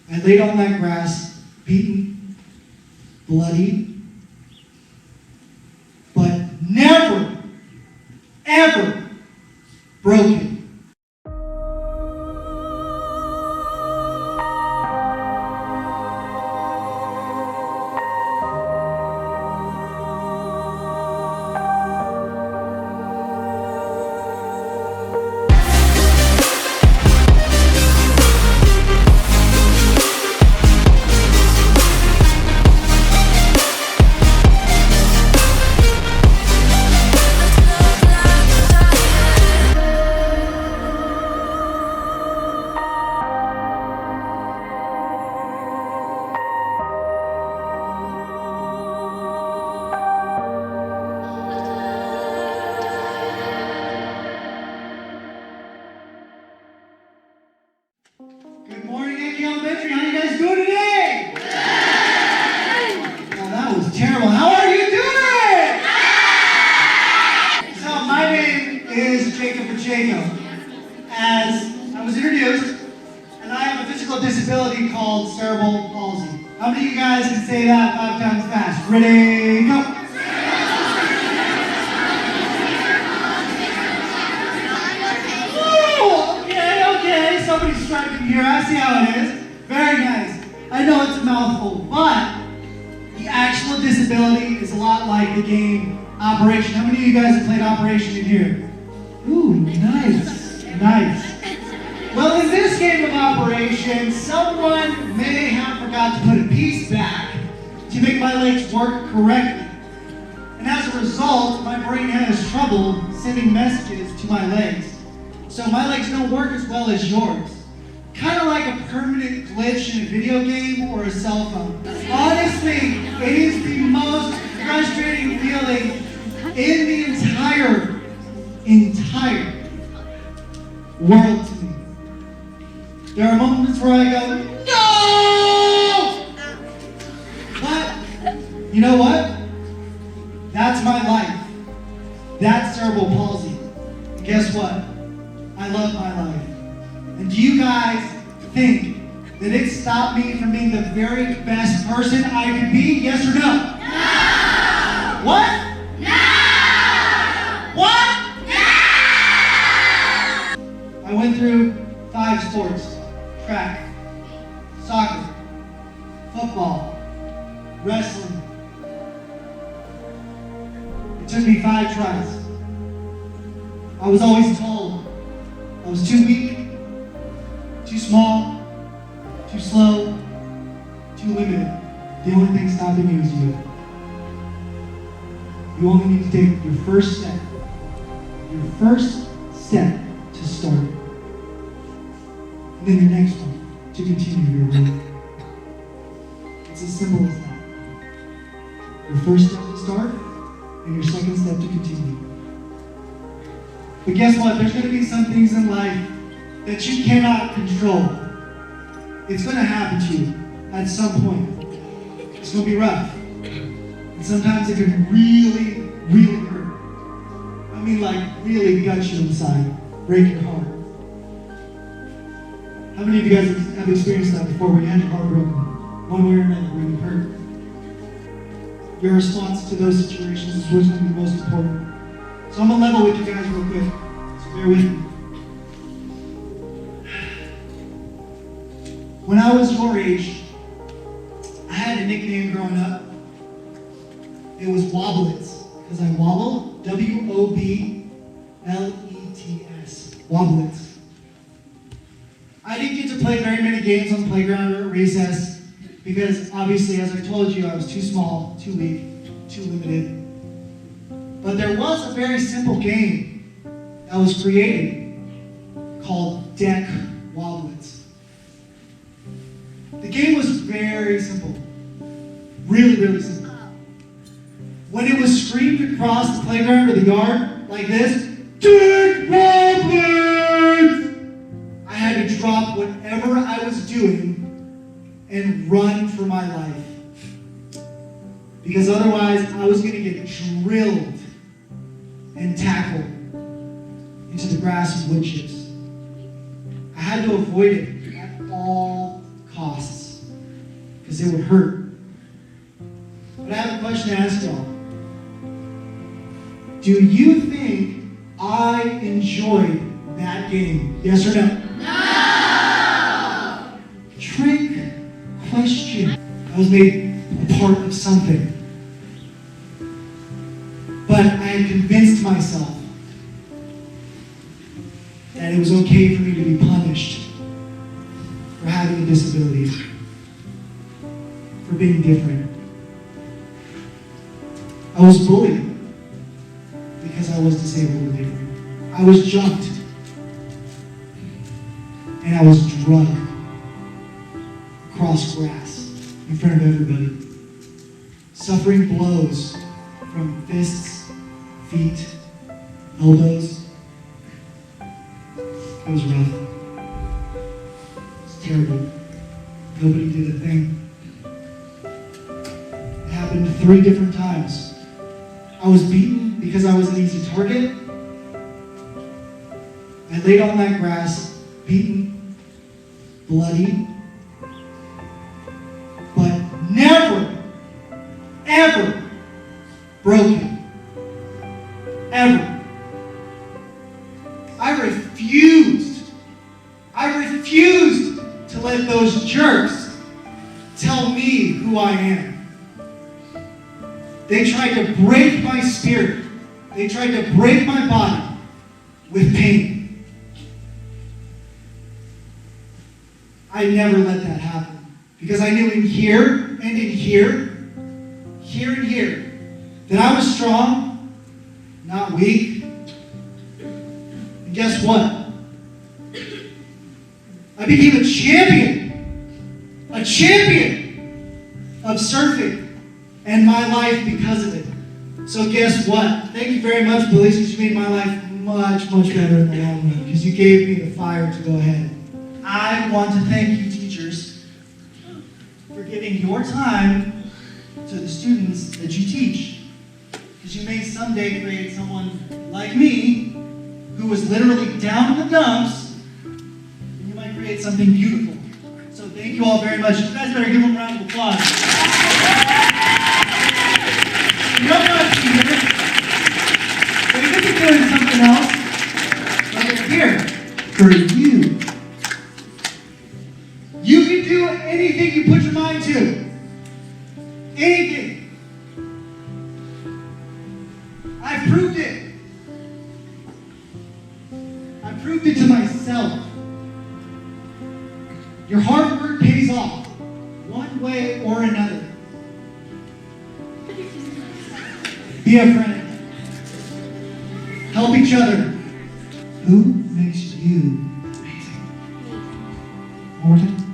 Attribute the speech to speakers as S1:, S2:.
S1: I laid on that grass, beaten, bloody, but never, ever broken. Good morning, Yankee Elementary. How you guys doing today? Oh, that was terrible. How are you doing? So, my name is Jacob Pacheco. As I was introduced, and I have a physical disability called cerebral palsy. How many of you guys can say that 5 times fast? Ready, go! Somebody's striking here. I see how it is. Very nice. I know it's a mouthful, but the actual disability is a lot like the game Operation. How many of you guys have played Operation in here? Ooh, nice. Nice. Well, in this game of Operation, someone may have forgot to put a piece back to make my legs work correctly. And as a result, my brain has trouble sending messages to my legs. So my legs don't work as well as yours. Kind of like a permanent glitch in a video game or a cell phone. Honestly, it is the most frustrating feeling in the entire world to me. There are moments where I go, no! But, you know what? That's my life. That's cerebral palsy. And guess what? I love my life. And do you guys think that it stopped me from being the very best person I could be? Yes or no?
S2: No!
S1: What?
S2: No!
S1: What?
S2: No!
S1: I went through 5 sports: track, soccer, football, wrestling. It took me 5 tries. I was always told I was too weak, too small, too slow, too limited. The only thing stopping you is you. You only need to take your first step to start. And then your next one to continue your work. It's as simple as that. Your first step to start, and your second step to continue. But guess what? There's going to be some things in life that you cannot control. It's going to happen to you at some point. It's going to be rough. And sometimes it can really, really hurt. I mean, like, really gut you inside, break your heart. How many of you guys have experienced that before, where you had your heart broken, one way or another, where you hurt? Your response to those situations is what's going to be most important. So I'm going to level with you guys real quick, so bear with me. When I was your age, I had a nickname growing up. It was Wobblets, because I wobble, W-O-B-L-E-T-S, Wobblets. I didn't get to play very many games on the playground or at recess, because obviously, as I told you, I was too small, too weak, too limited. But there was a very simple game that was created called Deck Wobblets. The game was very simple. Really, really simple. When it was screamed across the playground or the yard like this, Deck Wobblets! I had to drop whatever I was doing and run for my life. Because otherwise, I was going to get drilled and tackled into the grass and wood chips. I had to avoid it at all costs. because it would hurt. But I have a question to ask y'all. Do you think I enjoyed that game? Yes or no?
S2: No!
S1: Trick question. I was made a part of something. But I had convinced myself that it was okay for me to be punished for having a disability, for being different. I was bullied because I was disabled or different. I was jumped. And I was drugged across grass in front of everybody, suffering blows from fists, feet, elbows. It was rough. It was terrible. Nobody did a thing. It happened 3 different times. I was beaten because I was an easy target. I laid on that grass, beaten, bloody, but never, ever broken. Ever. I refused to let those jerks tell me who I am. They tried to break my spirit. They tried to break my body with pain. I never let that happen because I knew in here and in here and here, that I was strong, not weak. And guess what? I became a champion of surfing and my life because of it. So guess what? Thank you very much, Bullied, because you made my life much, much better in the long run, because you gave me the fire to go ahead. I want to thank you, teachers, for giving your time to the students that you teach. Because you may someday create someone like me, who was literally down in the dumps, and you might create something beautiful. So thank you all very much. You guys better give them a round of applause. You don't want to be here, but you could be doing something else, but they're here for you. You can do anything you put your mind to. Anything. I proved it. I proved it to myself. Your hard work pays off, one way or another. Be a friend. Help each other. Who makes you amazing? Morton?